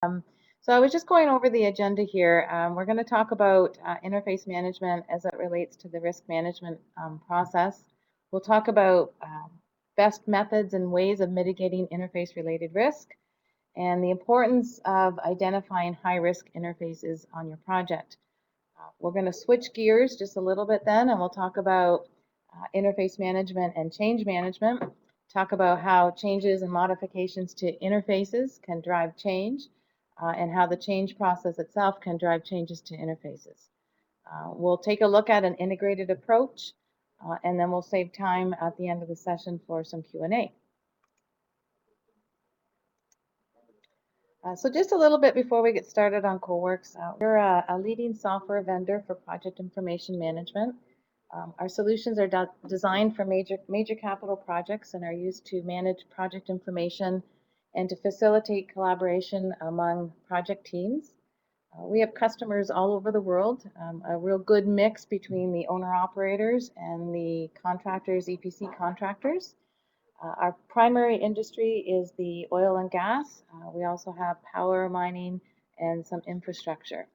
So I was just going over the agenda here. We're going to talk about interface management as it relates to the risk management process. We'll talk about best methods and ways of mitigating interface-related risk and the importance of identifying high-risk interfaces on your project. We're going to switch gears just a little bit then, and we'll talk about interface management and change management, talk about how changes and modifications to interfaces can drive change, and how the change process itself can drive changes to interfaces. We'll take a look at an integrated approach, and then we'll save time at the end of the session for some Q&A. So just a little bit before we get started on CoWorks, we're a leading software vendor for project information management. Our solutions are designed for major capital projects and are used to manage project information and to facilitate collaboration among project teams. We have customers all over the world, a real good mix between the owner-operators and the contractors, EPC contractors. Our primary industry is the oil and gas. We also have power, mining, and some infrastructure.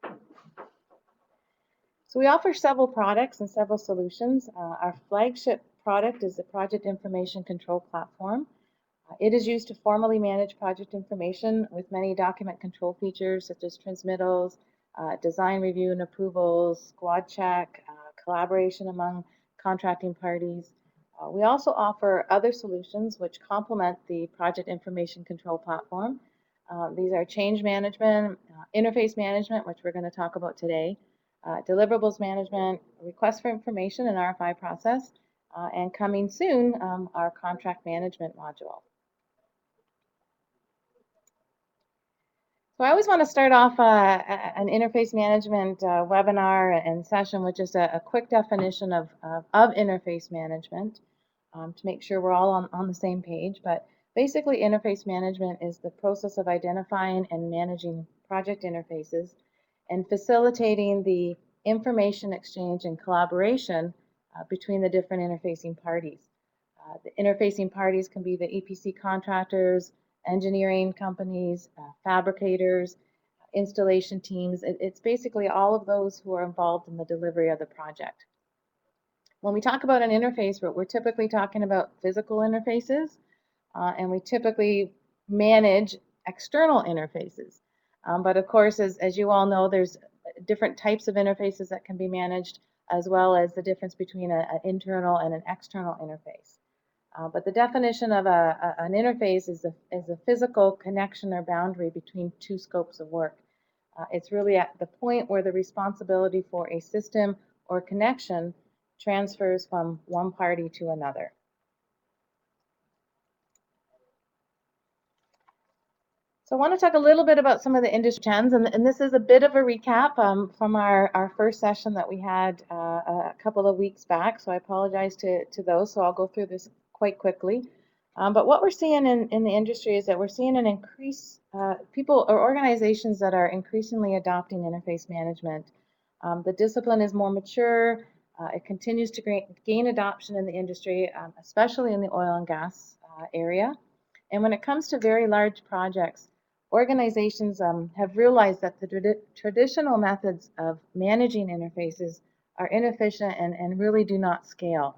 So we offer several products and several solutions. Our flagship product is the Project Information Control Platform. It is used to formally manage project information with many document control features such as transmittals, design review and approvals, squad check, collaboration among contracting parties. We also offer other solutions which complement the Project Information Control Platform. These are change management, interface management, which we're going to talk about today, deliverables management, request for information and RFI process, and coming soon, our contract management module. So I always want to start off an interface management webinar and session with just a quick definition of interface management to make sure we're all on the same page. But basically, interface management is the process of identifying and managing project interfaces and facilitating the information exchange and collaboration between the different interfacing parties. The interfacing parties can be the EPC contractors, engineering companies, fabricators, installation teams. It's basically all of those who are involved in the delivery of the project. When we talk about an interface, we're typically talking about physical interfaces, and we typically manage external interfaces. But of course, as you all know, there's different types of interfaces that can be managed, as well as the difference between an internal and an external interface. But the definition of an interface is a physical connection or boundary between two scopes of work. It's really at the point where the responsibility for a system or connection transfers from one party to another. So I want to talk a little bit about some of the industry trends, and this is a bit of a recap from our first session that we had a couple of weeks back, so I apologize to those, so I'll go through this quite quickly. But what we're seeing in the industry is that we're seeing an increase, people or organizations that are increasingly adopting interface management. The discipline is more mature, it continues to gain adoption in the industry, especially in the oil and gas area. And when it comes to very large projects, organizations have realized that the traditional methods of managing interfaces are inefficient and really do not scale.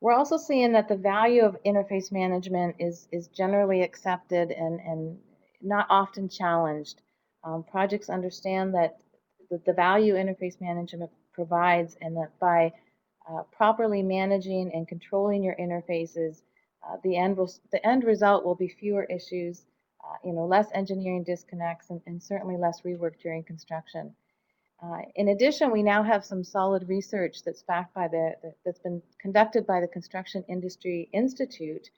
We're also seeing that the value of interface management is generally accepted and not often challenged. Projects understand that the value interface management provides, and that by properly managing and controlling your interfaces, the end result will be fewer issues, less engineering disconnects, and certainly less rework during construction. In addition, we now have some solid research that's backed by that's been conducted by the Construction Industry Institute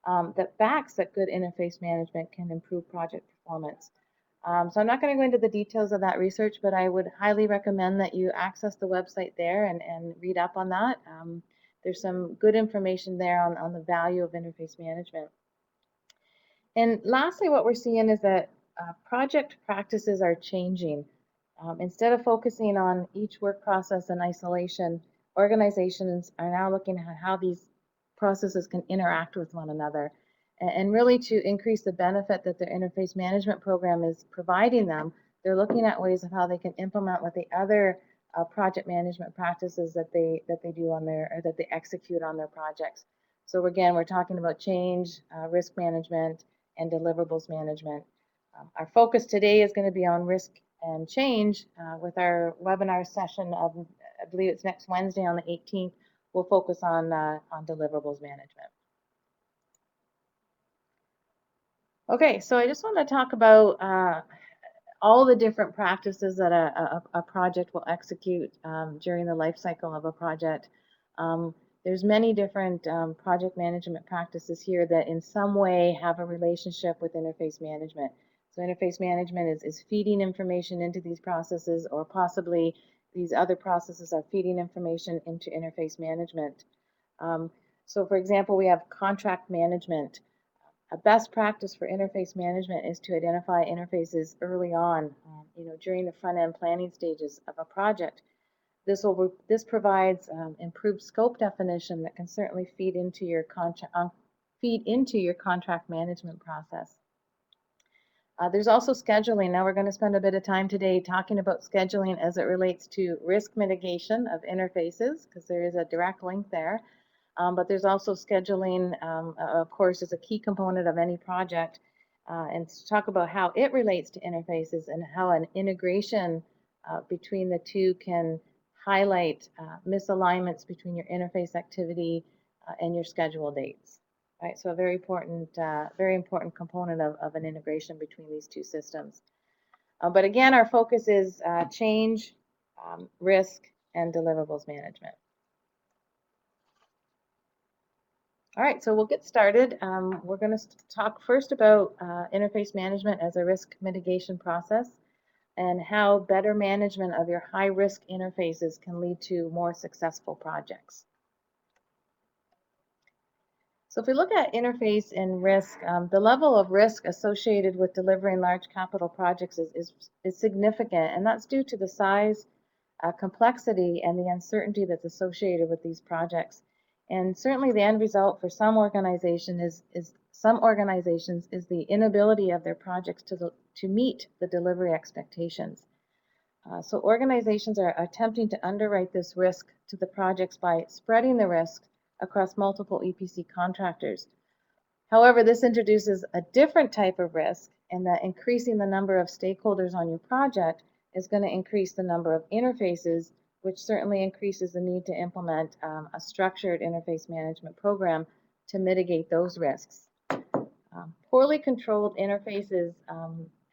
that backs that good interface management can improve project performance. So I'm not going to go into the details of that research, but I would highly recommend that you access the website there and read up on that. There's some good information there on the value of interface management. And lastly, what we're seeing is that project practices are changing. Instead of focusing on each work process in isolation, organizations are now looking at how these processes can interact with one another. and really to increase the benefit that their interface management program is providing them. They're looking at ways of how they can implement with the other project management practices that they do on their, or that they execute on their projects. So again, we're talking about change, risk management, and deliverables management. Our focus today is going to be on risk and change with our webinar session of, I believe it's next Wednesday on the 18th. We'll focus on deliverables management. Okay, so I just want to talk about all the different practices that a project will execute during the life cycle of a project. There's many different project management practices here that in some way have a relationship with interface management. So interface management is feeding information into these processes, or possibly these other processes are feeding information into interface management. So for example, we have contract management. A best practice for interface management is to identify interfaces early on, during the front-end planning stages of a project. This provides improved scope definition that can certainly feed into your contract management process. There's also scheduling. Now we're going to spend a bit of time today talking about scheduling as it relates to risk mitigation of interfaces, because there is a direct link there. But there's also scheduling, of course, is a key component of any project. And to talk about how it relates to interfaces and how an integration between the two can highlight misalignments between your interface activity and your schedule dates. Right, so a very important component of an integration between these two systems. But again, our focus is change, risk, and deliverables management. All right, so we'll get started. We're going to talk first about interface management as a risk mitigation process and how better management of your high-risk interfaces can lead to more successful projects. So if we look at interface and risk, the level of risk associated with delivering large capital projects is significant, and that's due to the size, complexity, and the uncertainty that's associated with these projects. And certainly the end result for some organizations is the inability of their projects to meet the delivery expectations. So organizations are attempting to underwrite this risk to the projects by spreading the risk across multiple EPC contractors. However, this introduces a different type of risk, in that increasing the number of stakeholders on your project is going to increase the number of interfaces, which certainly increases the need to implement a structured interface management program to mitigate those risks. Poorly controlled interfaces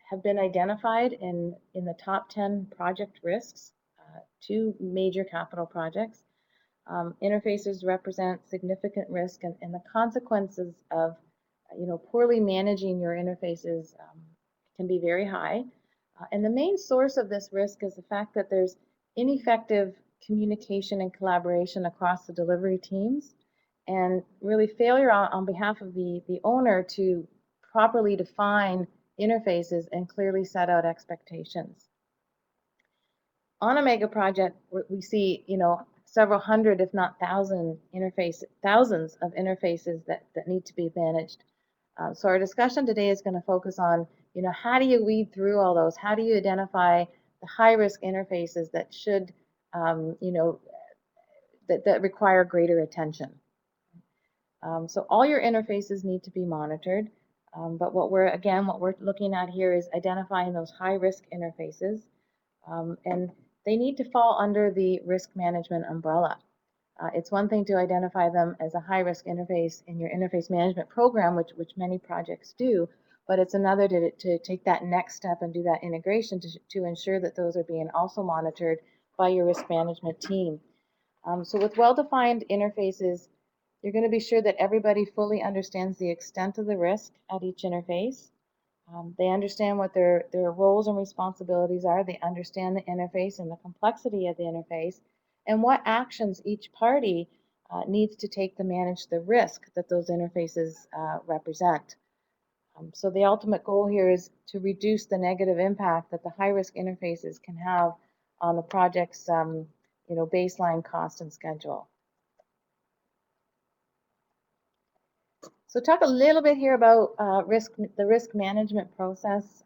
have been identified in the top 10 project risks, 2 major capital projects. Interfaces represent significant risk, and the consequences of poorly managing your interfaces can be very high. And the main source of this risk is the fact that there's ineffective communication and collaboration across the delivery teams, and really failure on behalf of the owner to properly define interfaces and clearly set out expectations. On a mega project, we see, several hundred, if not thousands of interfaces that need to be managed. So our discussion today is going to focus on, how do you weed through all those? How do you identify the high-risk interfaces that should, that require greater attention? So all your interfaces need to be monitored, but what we're looking at here is identifying those high-risk interfaces, and they need to fall under the risk management umbrella. It's one thing to identify them as a high-risk interface in your interface management program, which many projects do, but it's another to take that next step and do that integration to ensure that those are being also monitored by your risk management team. So with well-defined interfaces, you're going to be sure that everybody fully understands the extent of the risk at each interface. They understand what their roles and responsibilities are. They understand the interface and the complexity of the interface, and what actions each party needs to take to manage the risk that those interfaces represent. So the ultimate goal here is to reduce the negative impact that the high-risk interfaces can have on the project's baseline cost and schedule. So talk a little bit here about the risk management process.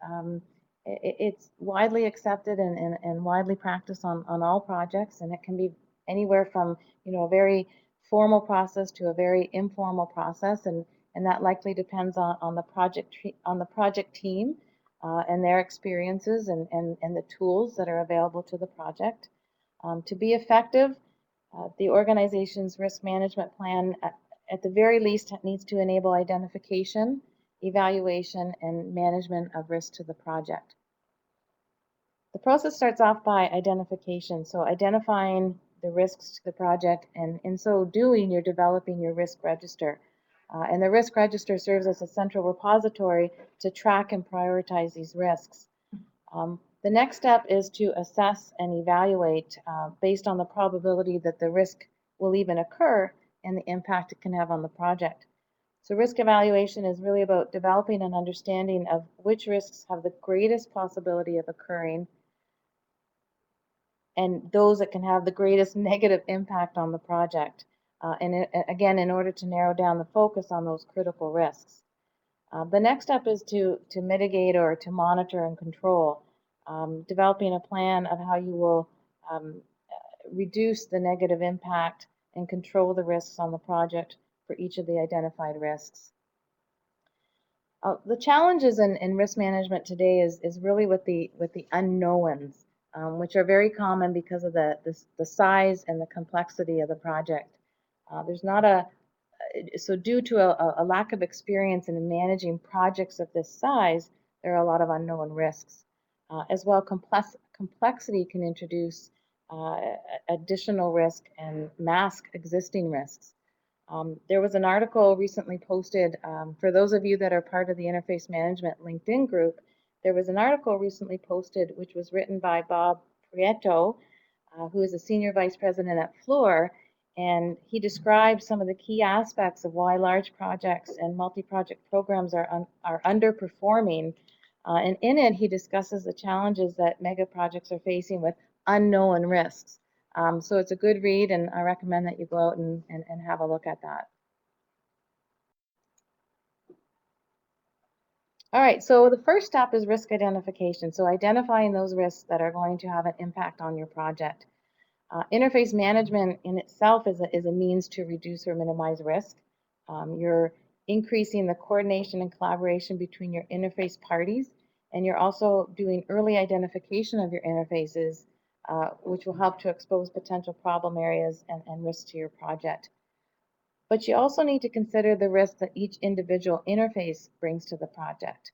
It's widely accepted and widely practiced on all projects, and it can be anywhere from a very formal process to a very informal process, and that likely depends on the project team and their experiences and the tools that are available to the project. To be effective, the organization's risk management plan, at the very least, needs to enable identification, evaluation, and management of risk to the project. The process starts off by identification, so identifying the risks to the project, and in so doing, you're developing your risk register. And the risk register serves as a central repository to track and prioritize these risks. The next step is to assess and evaluate based on the probability that the risk will even occur and the impact it can have on the project. So risk evaluation is really about developing an understanding of which risks have the greatest possibility of occurring and those that can have the greatest negative impact on the project. Again, in order to narrow down the focus on those critical risks. The next step is to mitigate or to monitor and control, developing a plan of how you will reduce the negative impact and control the risks on the project for each of the identified risks. The challenges in risk management today is really with the unknowns, which are very common because of the size and the complexity of the project. There's not a So due to a lack of experience in managing projects of this size, there are a lot of unknown risks. As well, complexity can introduce additional risk and mask existing risks. There was an article recently posted, for those of you that are part of the Interface Management LinkedIn group, there was an article recently posted which was written by Bob Prieto, who is a senior vice president at Fluor, and he describes some of the key aspects of why large projects and multi-project programs are underperforming. And in it, he discusses the challenges that mega projects are facing with unknown risks. So it's a good read, and I recommend that you go out and have a look at that. All right, so the first step is risk identification. So identifying those risks that are going to have an impact on your project. Interface management in itself is a means to reduce or minimize risk. You're increasing the coordination and collaboration between your interface parties, and you're also doing early identification of your interfaces, which will help to expose potential problem areas and risks to your project. But you also need to consider the risks that each individual interface brings to the project.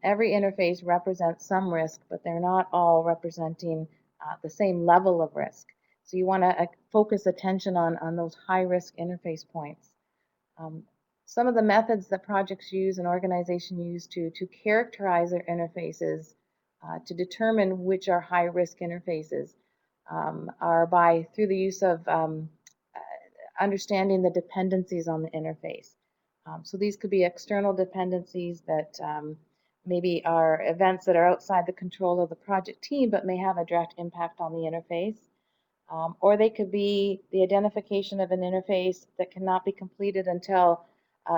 Every interface represents some risk, but they're not all representing the same level of risk. So you want to focus attention on those high-risk interface points. Some of the methods that projects use and organizations use to characterize their interfaces to determine which are high-risk interfaces are through the use of understanding the dependencies on the interface. So these could be external dependencies that maybe are events that are outside the control of the project team but may have a direct impact on the interface. Or they could be the identification of an interface that cannot be completed until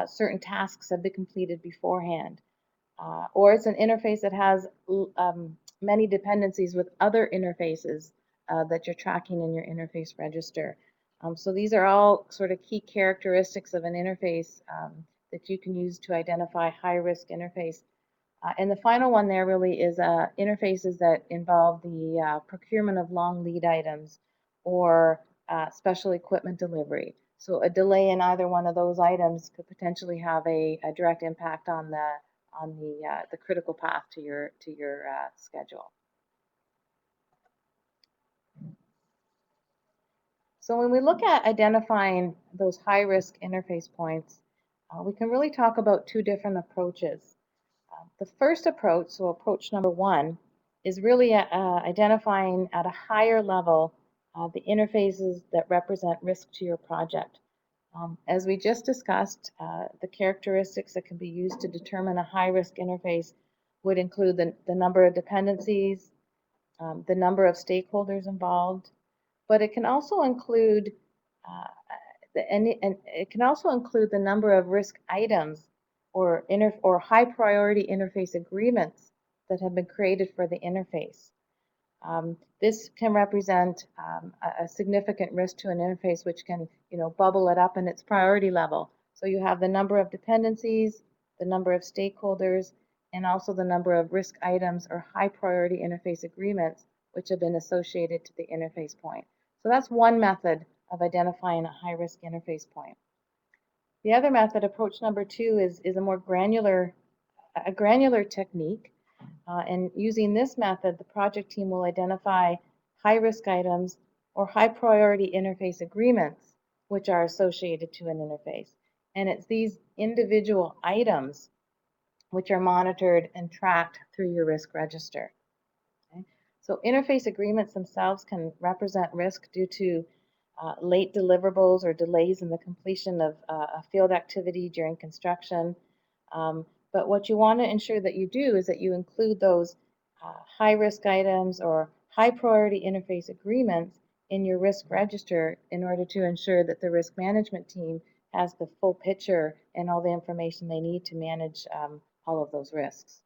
certain tasks have been completed beforehand. Or it's an interface that has many dependencies with other interfaces that you're tracking in your interface register. So these are all sort of key characteristics of an interface that you can use to identify high-risk interface. And the final one there really is interfaces that involve the procurement of long lead items or special equipment delivery. So a delay in either one of those items could potentially have a direct impact on the critical path to your schedule. So when we look at identifying those high-risk interface points, we can really talk about two different approaches. The first approach, so approach number one, is really identifying at a higher level the interfaces that represent risk to your project. As we just discussed, the characteristics that can be used to determine a high-risk interface would include the number of dependencies, the number of stakeholders involved, but it can also include And it can also include the number of risk items or high priority interface agreements that have been created for the interface. This can represent a significant risk to an interface, which can, bubble it up in its priority level. So you have the number of dependencies, the number of stakeholders, and also the number of risk items or high priority interface agreements which have been associated to the interface point. So that's one method of identifying a high risk interface point. The other method, approach number 2, is a more granular technique. And using this method, the project team will identify high-risk items or high-priority interface agreements which are associated to an interface. And it's these individual items which are monitored and tracked through your risk register. Okay? So interface agreements themselves can represent risk due to late deliverables or delays in the completion of a field activity during construction. But what you want to ensure that you do is that you include those high-risk items or high-priority interface agreements in your risk register in order to ensure that the risk management team has the full picture and all the information they need to manage all of those risks.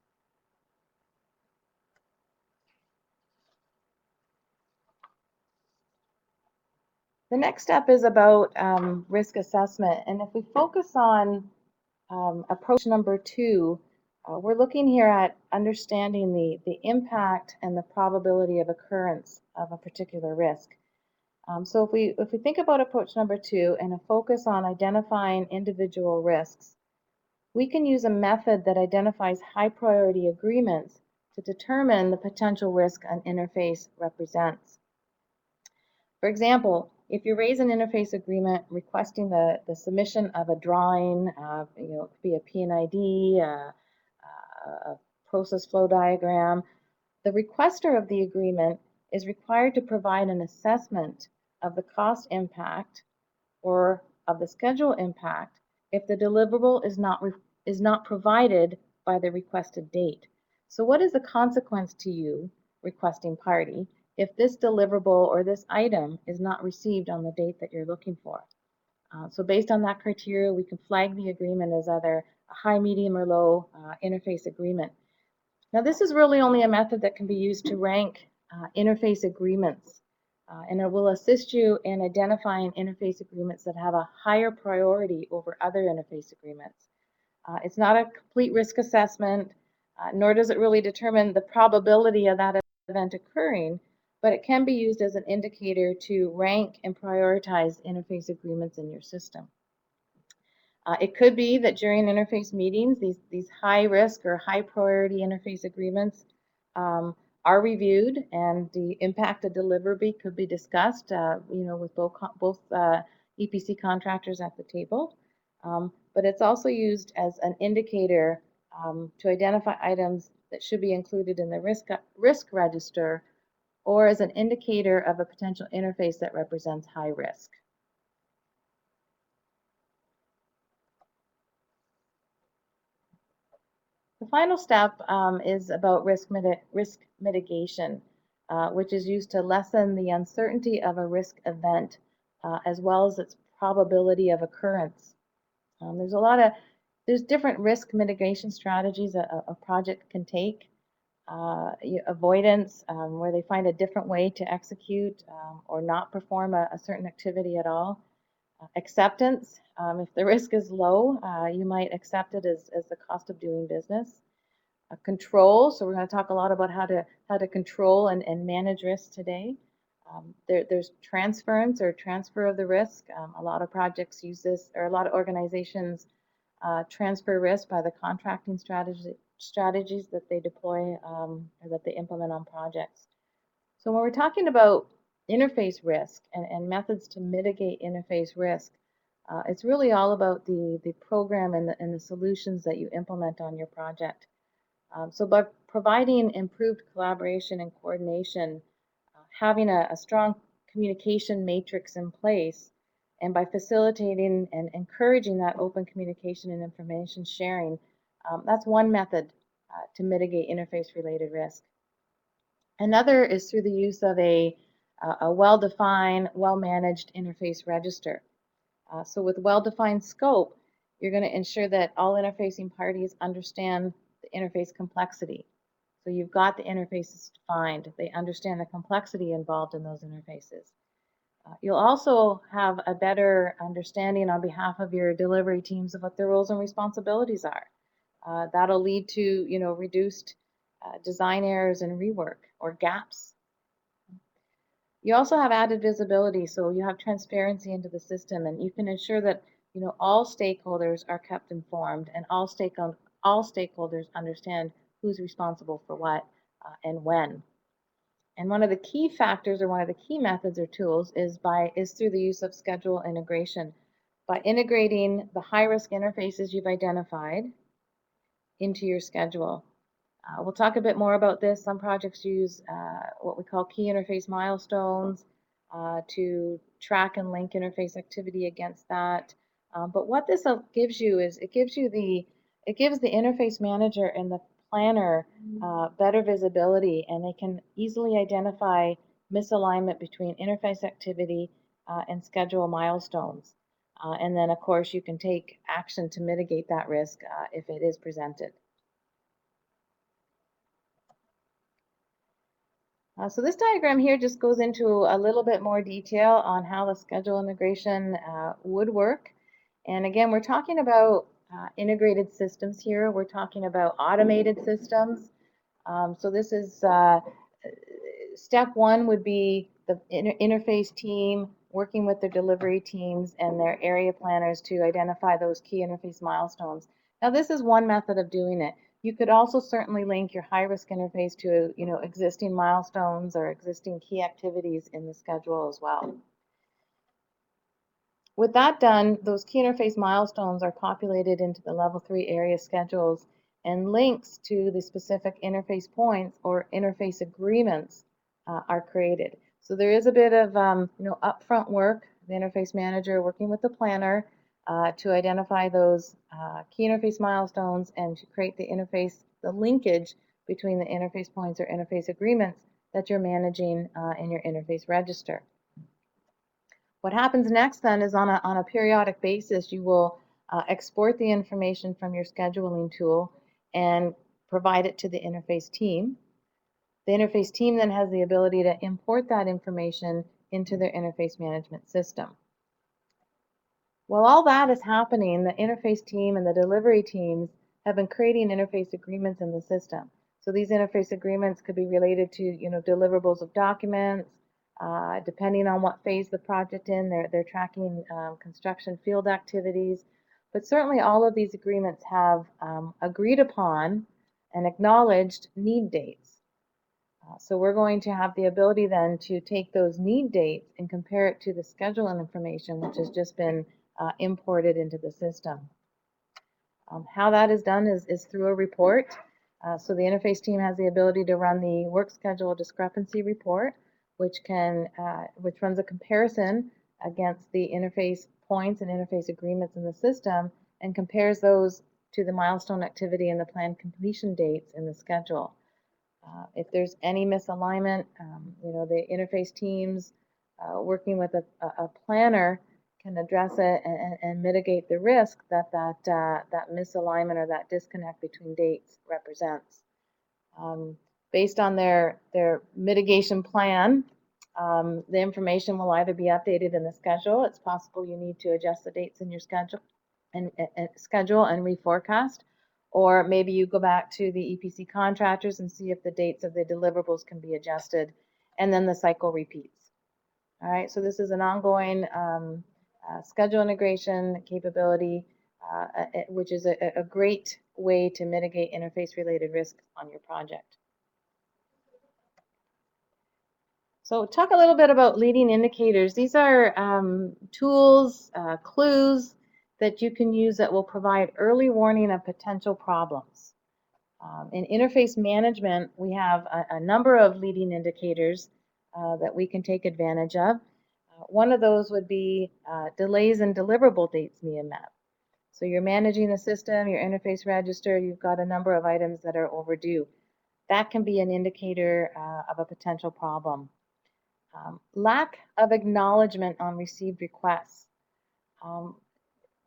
The next step is about risk assessment. And if we focus on approach number 2, we're looking here at understanding the impact and the probability of occurrence of a particular risk. So if we think about approach number 2 and a focus on identifying individual risks, we can use a method that identifies high priority agreements to determine the potential risk an interface represents. For example, if you raise an interface agreement requesting the submission of a drawing, it could be a P&ID, a process flow diagram, the requester of the agreement is required to provide an assessment of the cost impact or of the schedule impact if the deliverable is not provided by the requested date. So what is the consequence to you, requesting party, if this deliverable or this item is not received on the date that you're looking for? So based on that criteria, we can flag the agreement as either a high, medium, or low interface agreement. Now, this is really only a method that can be used to rank interface agreements, and it will assist you in identifying interface agreements that have a higher priority over other interface agreements. It's not a complete risk assessment, nor does it really determine the probability of that event occurring, but it can be used as an indicator to rank and prioritize interface agreements in your system. It could be that during interface meetings, these high risk or high priority interface agreements are reviewed, and the impact of deliverability could be discussed, with both EPC contractors at the table. But it's also used as an indicator to identify items that should be included in the risk register, or as an indicator of a potential interface that represents high risk. The final step is about risk mitigation, which is used to lessen the uncertainty of a risk event as well as its probability of occurrence. There's different risk mitigation strategies a project can take. Avoidance, where they find a different way to execute or not perform a certain activity at all. Acceptance, if the risk is low, you might accept it as the cost of doing business. Control, so we're going to talk a lot about how to control and manage risk today. There's transference or transfer of the risk. A lot of projects use this, or a lot of organizations transfer risk by the contracting strategies that they deploy or that they implement on projects. So when we're talking about interface risk and methods to mitigate interface risk, it's really all about the program and the solutions that you implement on your project. So by providing improved collaboration and coordination, having a strong communication matrix in place, and by facilitating and encouraging that open communication and information sharing, that's one method to mitigate interface-related risk. Another is through the use of a well-defined, well-managed interface register. So with well-defined scope, you're going to ensure that all interfacing parties understand the interface complexity. So you've got the interfaces defined. They understand the complexity involved in those interfaces. You'll also have a better understanding on behalf of your delivery teams of what their roles and responsibilities are. That'll lead to, reduced design errors and rework or gaps. You also have added visibility, so you have transparency into the system, and you can ensure that all stakeholders are kept informed, and all stakeholders understand who's responsible for what and when. And one of the key factors, or one of the key methods or tools, is through the use of schedule integration. By integrating the high-risk interfaces you've identified into your schedule. We'll talk a bit more about this. Some projects use what we call key interface milestones to track and link interface activity against that. But what this gives you is it gives the interface manager and the planner better visibility, and they can easily identify misalignment between interface activity and schedule milestones. And then, of course, you can take action to mitigate that risk if it is presented. So this diagram here just goes into a little bit more detail on how the schedule integration would work. And again, we're talking about integrated systems here. We're talking about automated systems. So this is step one would be the interface team working with their delivery teams and their area planners to identify those key interface milestones. Now, this is one method of doing it. You could also certainly link your high-risk interface to, existing milestones or existing key activities in the schedule as well. With that done, those key interface milestones are populated into the level 3 area schedules, and links to the specific interface points or interface agreements are created. So there is a bit of upfront work, the interface manager working with the planner to identify those key interface milestones and to create the linkage between the interface points or interface agreements that you're managing in your interface register. What happens next then is on a periodic basis, you will export the information from your scheduling tool and provide it to the interface team. The interface team then has the ability to import that information into their interface management system. While all that is happening, the interface team and the delivery teams have been creating interface agreements in the system. So these interface agreements could be related to, deliverables of documents. Depending on what phase the project in, they're tracking construction field activities. But certainly all of these agreements have agreed upon and acknowledged need dates. So we're going to have the ability then to take those need dates and compare it to the schedule information, which has just been imported into the system. How that is done is through a report. So the interface team has the ability to run the work schedule discrepancy report, which runs a comparison against the interface points and interface agreements in the system and compares those to the milestone activity and the planned completion dates in the schedule. If there's any misalignment, the interface teams working with a planner can address it and mitigate the risk that misalignment or that disconnect between dates represents. Based on their mitigation plan, the information will either be updated in the schedule. It's possible you need to adjust the dates in your schedule and reforecast, or maybe you go back to the EPC contractors and see if the dates of the deliverables can be adjusted, and then the cycle repeats. All right, so this is an ongoing schedule integration capability, which is a great way to mitigate interface-related risks on your project. So talk a little bit about leading indicators. These are tools, clues that you can use that will provide early warning of potential problems. In interface management, we have a number of leading indicators that we can take advantage of. One of those would be delays in deliverable dates being met. So you're managing the system, your interface register, you've got a number of items that are overdue. That can be an indicator of a potential problem. Lack of acknowledgement on received requests.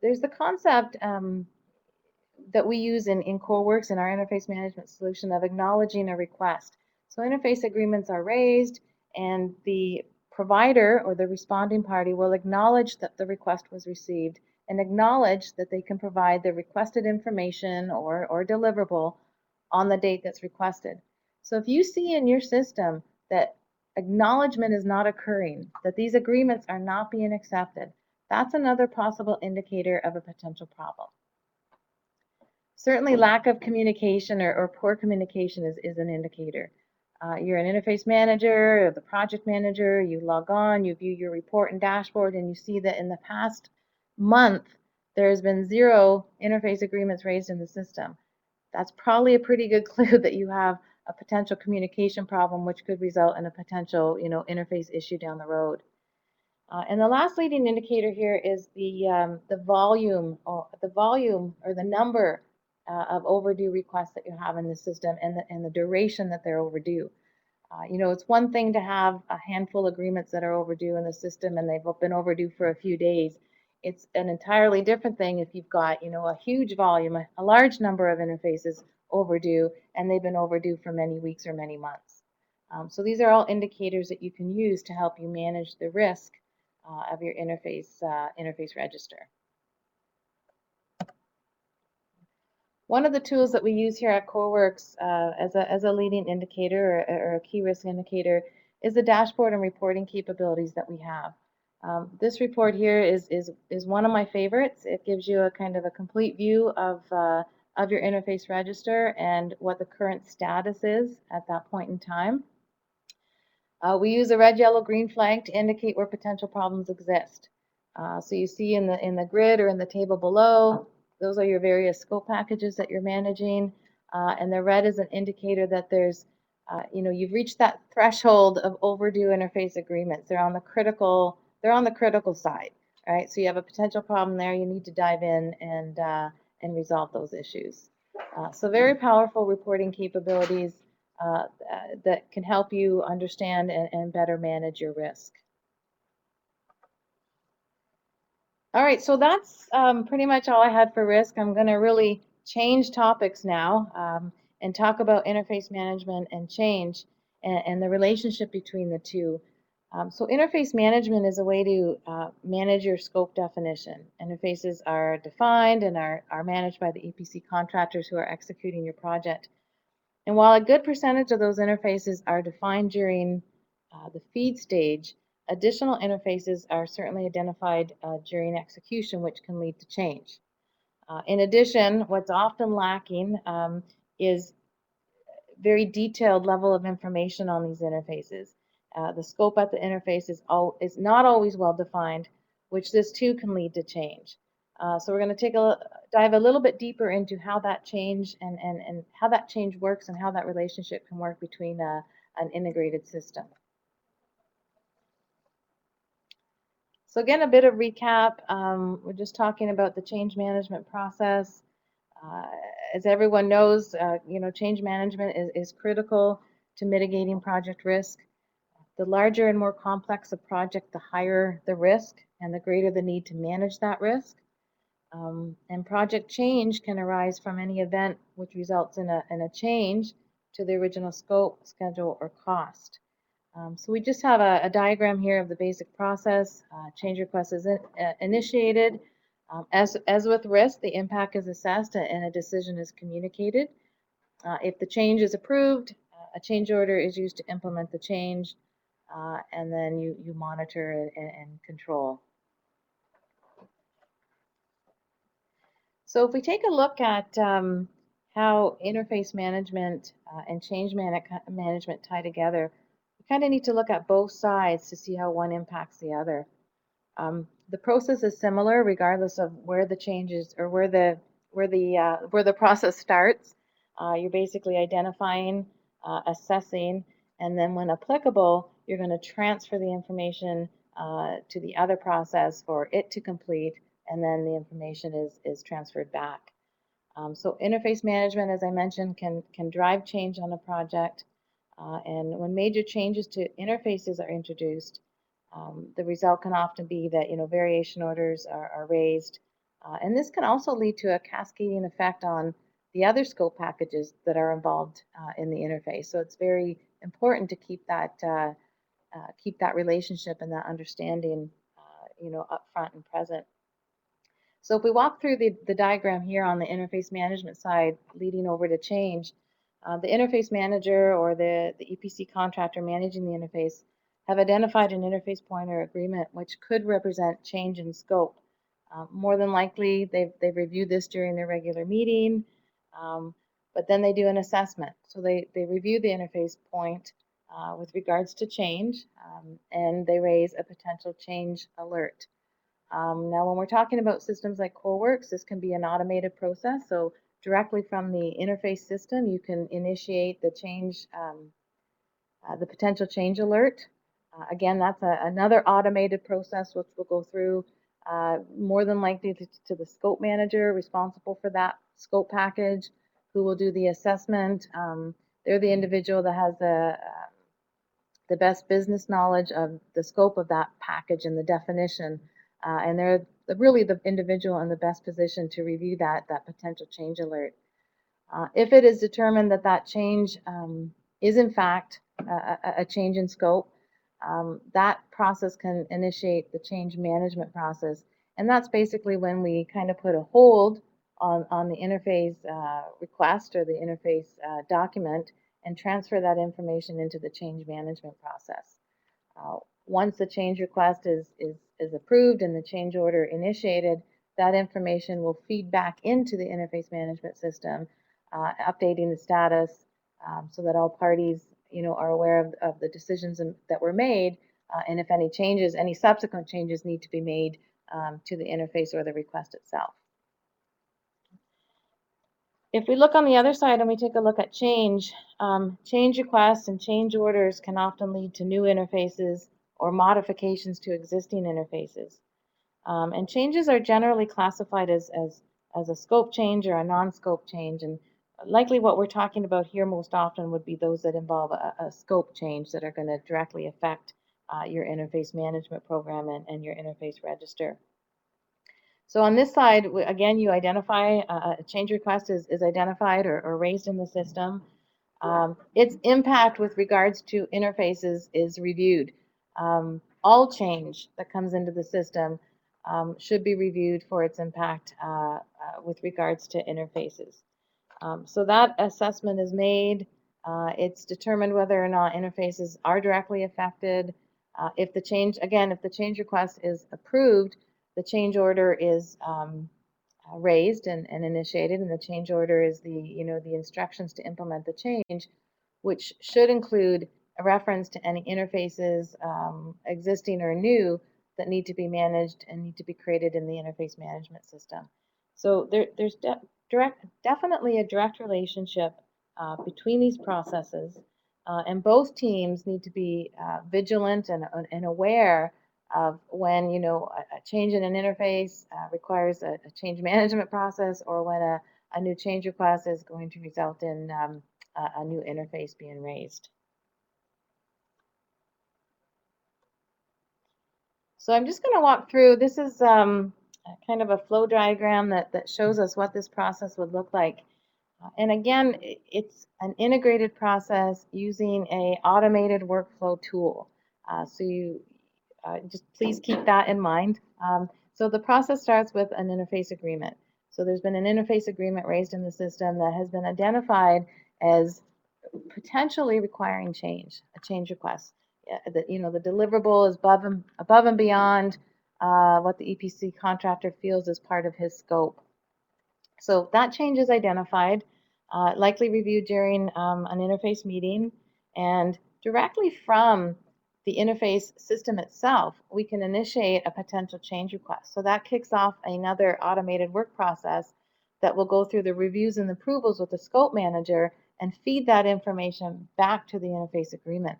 There's the concept that we use in CoreWorks in our interface management solution of acknowledging a request. So interface agreements are raised, and the provider or the responding party will acknowledge that the request was received and acknowledge that they can provide the requested information or deliverable on the date that's requested. So if you see in your system that acknowledgement is not occurring, that these agreements are not being accepted, that's another possible indicator of a potential problem. Certainly lack of communication or poor communication is an indicator. You're an interface manager or the project manager, you log on, you view your report and dashboard, and you see that in the past month, there's been 0 interface agreements raised in the system. That's probably a pretty good clue that you have a potential communication problem, which could result in a potential, interface issue down the road. And the last leading indicator here is the volume or the number of overdue requests that you have in the system and the duration that they're overdue. It's one thing to have a handful of agreements that are overdue in the system and they've been overdue for a few days. It's an entirely different thing if you've got, a huge volume, a large number of interfaces overdue, and they've been overdue for many weeks or many months. So these are all indicators that you can use to help you manage the risk of your interface register. One of the tools that we use here at CoreWorks as a leading indicator or a key risk indicator is the dashboard and reporting capabilities that we have. This report here is one of my favorites. It gives you a kind of a complete view of your interface register and what the current status is at that point in time. We use a red, yellow, green flag to indicate where potential problems exist. So you see in the grid or in the table below, those are your various scope packages that you're managing, and the red is an indicator that there's, you've reached that threshold of overdue interface agreements. They're on the critical side, right? So you have a potential problem there. You need to dive in and resolve those issues. So very powerful reporting capabilities that can help you understand and better manage your risk. All right, so that's pretty much all I had for risk. I'm going to really change topics now and talk about interface management and change and the relationship between the two. So interface management is a way to manage your scope definition. Interfaces are defined and are managed by the EPC contractors who are executing your project. And while a good percentage of those interfaces are defined during the feed stage, additional interfaces are certainly identified during execution, which can lead to change. In addition, what's often lacking is very detailed level of information on these interfaces. The scope at the interface is not always well defined, which this too can lead to change. So we're going to dive a little bit deeper into how that change and how that change works and how that relationship can work between an integrated system. So again, a bit of recap. We're just talking about the change management process. As everyone knows, change management is critical to mitigating project risk. The larger and more complex a project, the higher the risk and the greater the need to manage that risk. And project change can arise from any event which results in a change to the original scope, schedule, or cost. So we just have a diagram here of the basic process. Change request is initiated. As with risk, the impact is assessed and a decision is communicated. If the change is approved, a change order is used to implement the change, and then you monitor and control. So if we take a look at how interface management and change management tie together, we kind of need to look at both sides to see how one impacts the other. The process is similar regardless of where the changes or where the process starts. You're basically identifying, assessing, and then when applicable, you're going to transfer the information to the other process for it to complete, and then the information is transferred back. So interface management, as I mentioned, can drive change on a project. And when major changes to interfaces are introduced, The result can often be that, variation orders are raised. And this can also lead to a cascading effect on the other scope packages that are involved in the interface. So it's very important to keep that relationship and that understanding, up front and present. So if we walk through the diagram here on the interface management side, leading over to change, the interface manager or the EPC contractor managing the interface have identified an interface pointer agreement which could represent change in scope. More than likely, they've reviewed this during their regular meeting, but then they do an assessment. So they review the interface point with regards to change, and they raise a potential change alert. Now, when we're talking about systems like CoreWorks, this can be an automated process. So directly from the interface system, you can initiate the change, the potential change alert. Again, that's another automated process which will go through more than likely to the scope manager responsible for that scope package, who will do the assessment. They're the individual that has the best business knowledge of the scope of that package and the definition, and they're really the individual in the best position to review that potential change alert. If it is determined that that change is in fact a change in scope, that process can initiate the change management process, and that's basically when we kind of put a hold on the interface request or the interface document and transfer that information into the change management process. Once the change request is approved and the change order initiated, that information will feed back into the interface management system, updating the status so that all parties, are aware of the decisions that were made, and if any changes, any subsequent changes need to be made to the interface or the request itself. If we look on the other side and we take a look at change, change requests and change orders can often lead to new interfaces or modifications to existing interfaces. And changes are generally classified as a scope change or a non-scope change. And likely what we're talking about here most often would be those that involve a scope change that are going to directly affect your interface management program and your interface register. So on this side, again, you identify a change request is identified or raised in the system. Its impact with regards to interfaces is reviewed. All change that comes into the system should be reviewed for its impact with regards to interfaces. So that assessment is made. It's determined whether or not interfaces are directly affected. If the change request is approved, the change order is raised and initiated, and the change order is the instructions to implement the change, which should include a reference to any interfaces, existing or new, that need to be managed and need to be created in the interface management system. So there's definitely a direct relationship between these processes, and both teams need to be vigilant and aware of when a change in an interface requires a change management process, or when a new change request is going to result in a new interface being raised. So I'm just going to walk through. This is kind of a flow diagram that shows us what this process would look like. And again, it's an integrated process using an automated workflow tool. So you just please keep that in mind. So the process starts with an interface agreement. So there's been an interface agreement raised in the system that has been identified as potentially requiring change, a change request. The deliverable is above and beyond what the EPC contractor feels is part of his scope. So that change is identified, likely reviewed during an interface meeting, and directly from the interface system itself, we can initiate a potential change request. So that kicks off another automated work process that will go through the reviews and approvals with the scope manager and feed that information back to the interface agreement.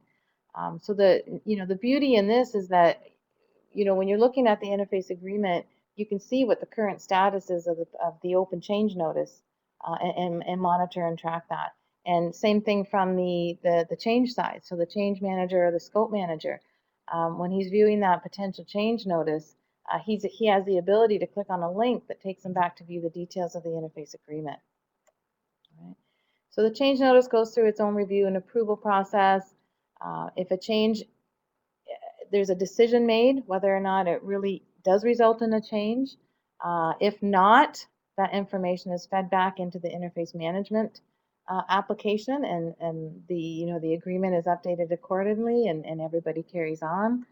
So the beauty in this is that when you're looking at the interface agreement, you can see what the current status is of the open change notice, and monitor and track that. And same thing from the change side. So the change manager or the scope manager, when he's viewing that potential change notice, he has the ability to click on a link that takes him back to view the details of the interface agreement. Right? So the change notice goes through its own review and approval process. If a change, there's a decision made whether or not it really does result in a change. If not, that information is fed back into the interface management application, and the agreement is updated accordingly, and everybody carries on.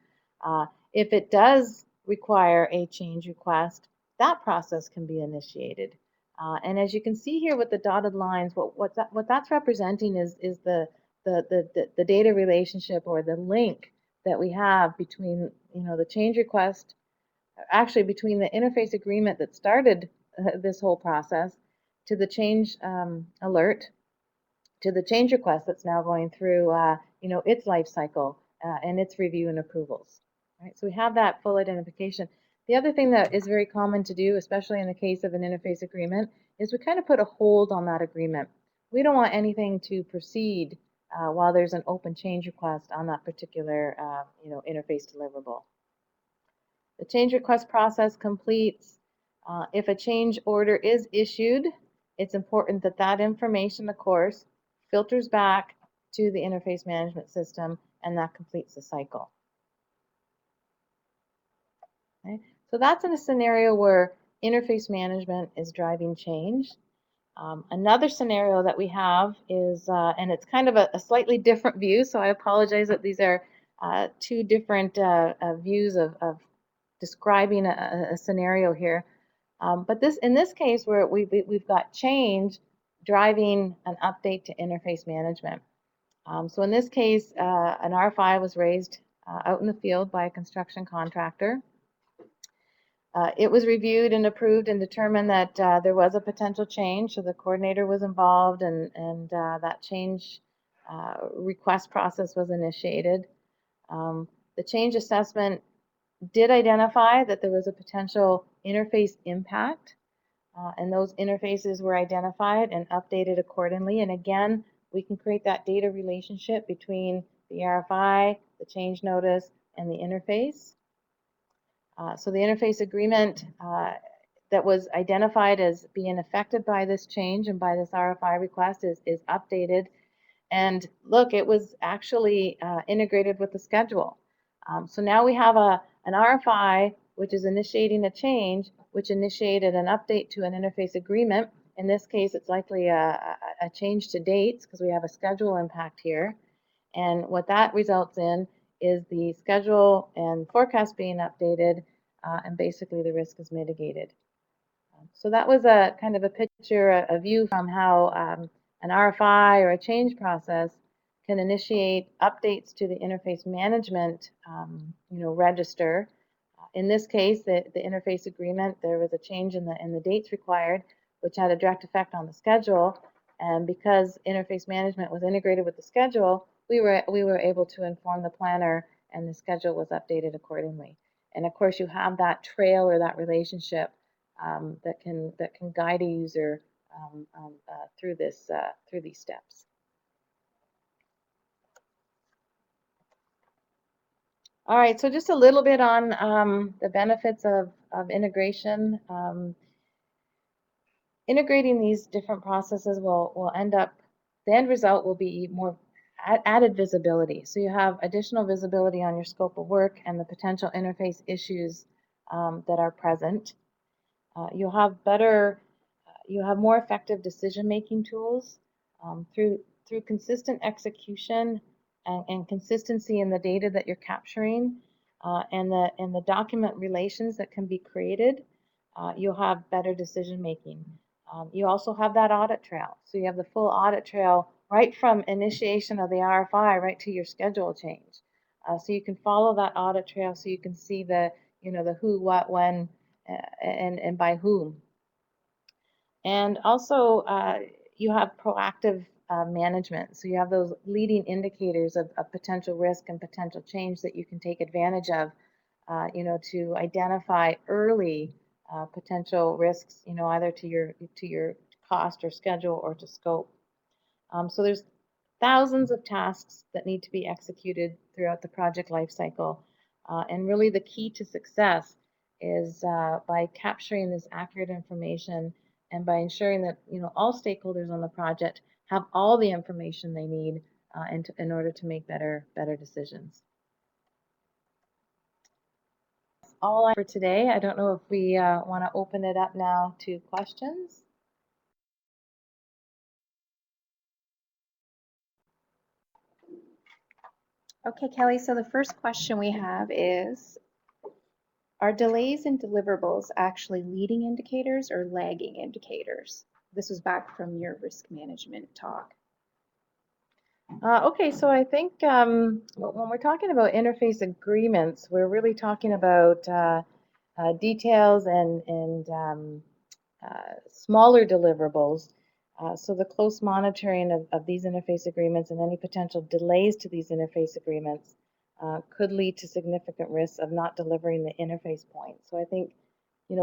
If it does require a change request, that process can be initiated. And as you can see here with the dotted lines, what that's representing is the data relationship, or the link that we have between the change request, actually between the interface agreement that started this whole process, to the change alert, to the change request that's now going through its life cycle and its review and approvals. Right? So we have that full identification. The other thing that is very common to do, especially in the case of an interface agreement, is we kind of put a hold on that agreement. We don't want anything to proceed while there's an open change request on that particular interface deliverable. The change request process completes. If a change order is issued, it's important that that information, of course, filters back to the interface management system, and that completes the cycle. Okay? So that's in a scenario where interface management is driving change. Another scenario that we have is, and it's kind of a slightly different view, so I apologize that these are two different views of describing a scenario here. But in this case, where we've got change driving an update to interface management. So in this case, an RFI was raised out in the field by a construction contractor. It was reviewed and approved and determined that there was a potential change, so the coordinator was involved, and that change request process was initiated. The change assessment did identify that there was a potential interface impact, and those interfaces were identified and updated accordingly. And again, we can create that data relationship between the RFI, the change notice, and the interface. So the interface agreement that was identified as being affected by this change and by this RFI request is updated. And look, it was actually integrated with the schedule. So now we have an RFI which is initiating a change, which initiated an update to an interface agreement. In this case, it's likely a change to dates, because we have a schedule impact here. And what that results in is the schedule and forecast being updated, and basically the risk is mitigated. So that was a kind of a picture, a view from how an RFI or a change process can initiate updates to the interface management register. In this case, the interface agreement, there was a change in the dates required, which had a direct effect on the schedule. And because interface management was integrated with the schedule, we were able to inform the planner, and the schedule was updated accordingly. And of course, you have that trail or that relationship that can guide a user through these steps. All right, so just a little bit on the benefits of integration. Integrating these different processes will end up, the end result will be more added visibility. So you have additional visibility on your scope of work and the potential interface issues that are present. You'll have more effective decision-making tools through consistent execution and consistency in the data that you're capturing, and the document relations that can be created. You'll have better decision-making. You also have that audit trail. So you have the full audit trail right from initiation of the RFI right to your schedule change. So you can follow that audit trail, so you can see the who, what, when, and by whom. And also, you have proactive management. So you have those leading indicators of potential risk and potential change that you can take advantage of, to identify early potential risks, either to your cost or schedule or to scope. So there's thousands of tasks that need to be executed throughout the project lifecycle. And really the key to success is by capturing this accurate information and by ensuring that all stakeholders on the project have all the information they need in order to make better decisions. That's all for today. I don't know if we want to open it up now to questions. Okay, Kelly, so the first question we have is, are delays in deliverables actually leading indicators or lagging indicators? This was back from your risk management talk. Okay, so I think when we're talking about interface agreements, we're really talking about details and smaller deliverables. So the close monitoring of these interface agreements and any potential delays to these interface agreements could lead to significant risks of not delivering the interface point. So I think,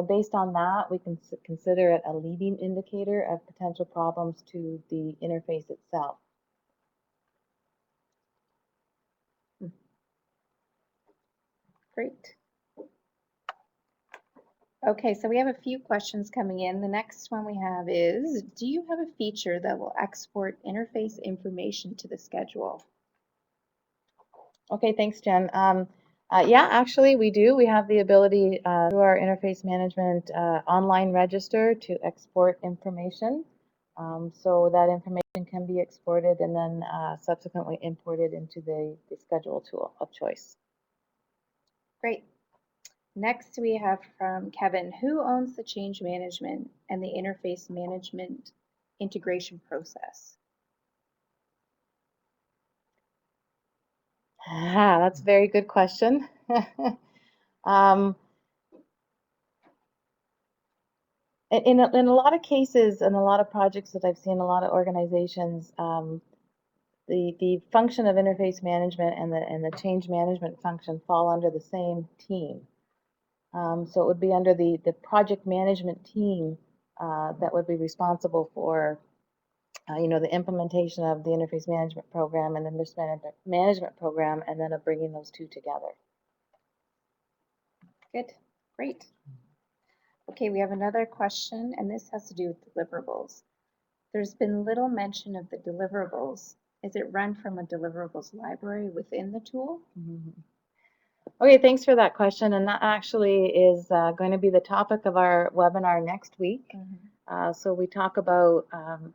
based on that, we can consider it a leading indicator of potential problems to the interface itself. Great. Okay, so we have a few questions coming in. The next one we have is, do you have a feature that will export interface information to the schedule? Okay, thanks, Jen. Yeah, actually, we do. We have the ability through our interface management online register to export information. So that information can be exported and then subsequently imported into the schedule tool of choice. Great. Next, we have from Kevin, who owns the change management and the interface management integration process? That's a very good question. In a lot of cases, in a lot of projects that I've seen, a lot of organizations, the function of interface management and the change management function fall under the same team. So it would be under the project management team that would be responsible for the implementation of the interface management program and the risk management program, and then of bringing those two together. Good, great. Okay, we have another question, and this has to do with deliverables. There's been little mention of the deliverables. Is it run from a deliverables library within the tool? Mm-hmm. Okay, thanks for that question. And that actually is going to be the topic of our webinar next week. Mm-hmm. So we talk about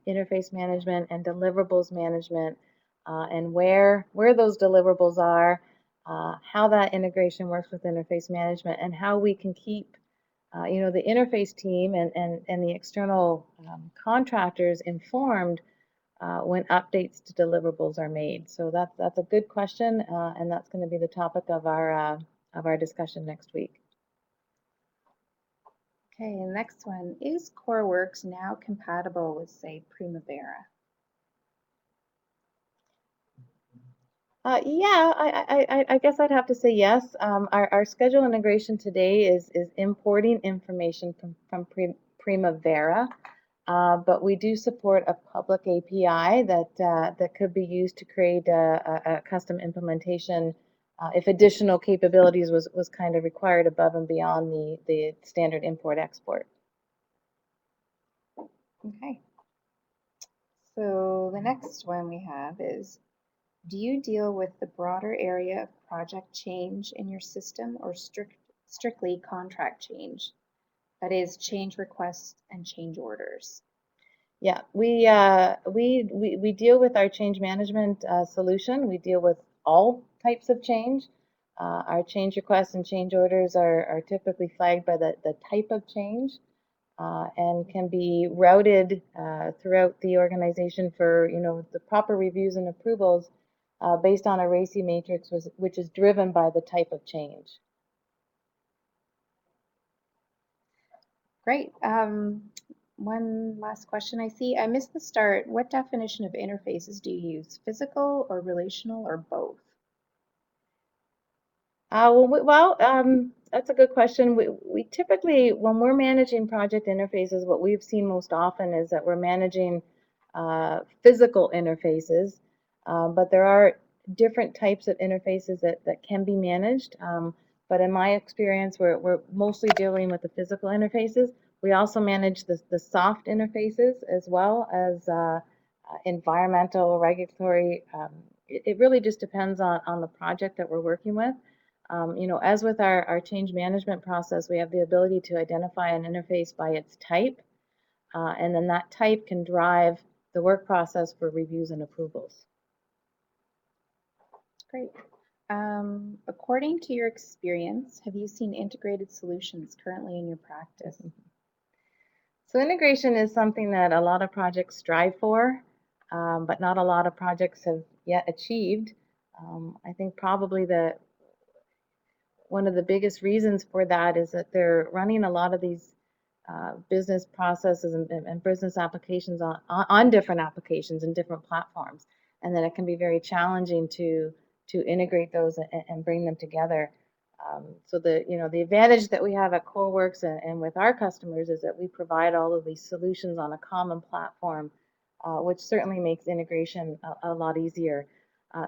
interface management and deliverables management and where those deliverables are, how that integration works with interface management, and how we can keep the interface team and the external contractors informed when updates to deliverables are made. So that's a good question, and that's going to be the topic of our discussion next week. Okay, and the next one, is CoreWorks now compatible with, say, Primavera? Yeah, I guess I'd have to say yes. Our schedule integration today is importing information from Primavera, but we do support a public API that could be used to create a custom implementation if additional capabilities was kind of required above and beyond the standard import-export. Okay. So the next one we have is, do you deal with the broader area of project change in your system or strictly contract change? That is, change requests and change orders. Yeah, we deal with our change management solution. We deal with all types of change. Our change requests and change orders are typically flagged by the type of change and can be routed throughout the organization for the proper reviews and approvals based on a RACI matrix, which is driven by the type of change. Great. One last question I see. I missed the start. What definition of interfaces do you use? Physical or relational or both? That's a good question. We typically, when we're managing project interfaces, what we've seen most often is that we're managing physical interfaces. But there are different types of interfaces that can be managed. But in my experience, we're mostly dealing with the physical interfaces. We also manage the soft interfaces as well as environmental, regulatory. It really just depends on the project that we're working with. As with our change management process, we have the ability to identify an interface by its type, and then that type can drive the work process for reviews and approvals. Great. According to your experience, have you seen integrated solutions currently in your practice? So integration is something that a lot of projects strive for, but not a lot of projects have yet achieved. I think probably one of the biggest reasons for that is that they're running a lot of these business processes and business applications on different applications and different platforms, and then it can be very challenging to integrate those and bring them together. So the advantage that we have at CoreWorks and with our customers is that we provide all of these solutions on a common platform, which certainly makes integration a lot easier.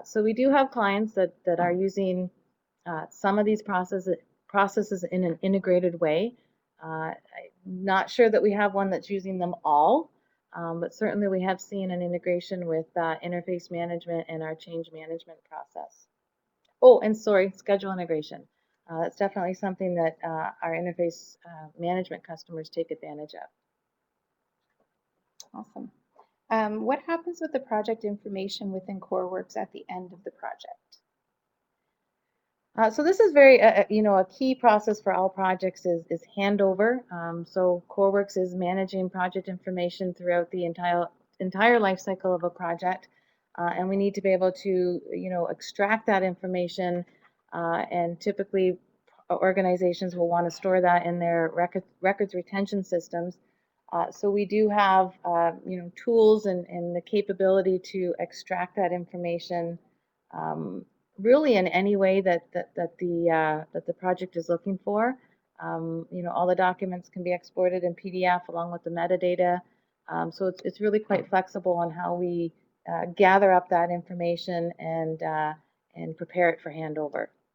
So we do have clients that are using some of these processes in an integrated way. I'm not sure that we have one that's using them all, but certainly we have seen an integration with interface management and our change management process. Oh, and sorry, schedule integration. That's definitely something that our interface management customers take advantage of. Awesome. What happens with the project information within CoreWorks at the end of the project? So this is very, a key process for all projects is handover. So CoreWorks is managing project information throughout the entire life cycle of a project, and we need to be able to, extract that information. And typically, organizations will want to store that in their records retention systems. So we do have, tools and the capability to extract that information. Really in any way that the project is looking for. All the documents can be exported in PDF along with the metadata. So it's really quite flexible on how we gather up that information and prepare it for handover.